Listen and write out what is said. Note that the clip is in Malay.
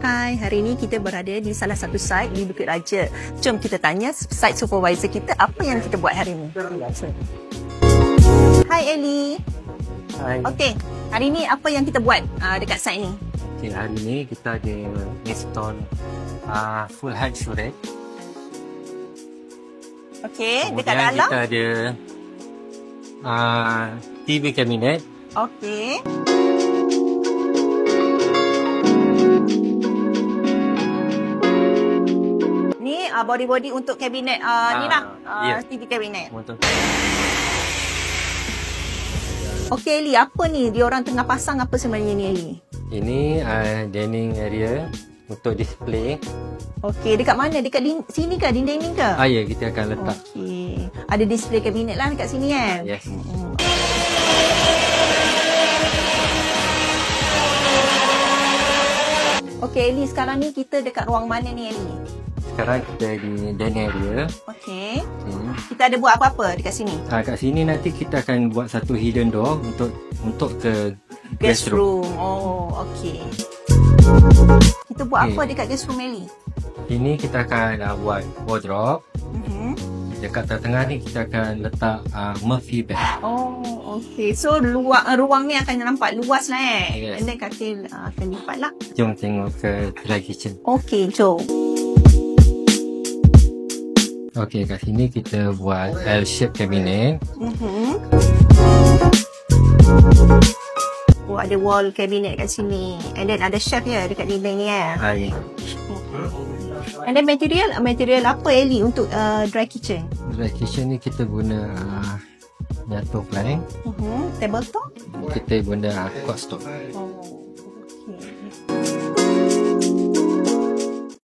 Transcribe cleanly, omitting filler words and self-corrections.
Hai, hari ini kita berada di salah satu site di Bukit Raja. Jom kita tanya site supervisor kita apa yang kita buat hari ini. Hai Eli. Hai. Okey, hari ini apa yang kita buat dekat site ni? Okay, hari ni kita ada install full height storage. Okey, dekat Kemudian dalam. kita ada TV cabinet. Okey. Ni body-body untuk kabinet ni lah. ya. TV kabinet. Untuk Okey Eli, apa ni dia orang tengah pasang apa sebenarnya ni Eli? ini dining area untuk display. Okey, dekat mana? Dekat sini ke? Dinding ni ke? Ya, kita akan letak. Okey. Ada display kabinet lah dekat sini kan? Yes. Okey Eli, sekarang ni kita dekat ruang mana ni Eli? Sekarang kita di dining area. Okey. Okay. Kita ada buat apa-apa dekat sini? Kat sini nanti kita akan buat satu hidden door untuk ke Guest room. Oh, okey. Kita buat apa dekat guest room Eli? Ini kita akan buat wardrobe. Dekat tengah ni kita akan letak Murphy bed. Oh, okey. So ruang ni akan nampak luas lah Yes. And then katil akan lipat lah. Jom tengok ke dry kitchen. Okey, jom. Okey, kat sini kita buat L-shape cabinet. Oh, ada wall cabinet kat sini. And then ada shelf ya dekat dinding ni ya. Ya. And then material apa Eli untuk dry kitchen? Dry kitchen ni kita guna nyato plank. Tabletop? Kita guna quartz stone. Oh.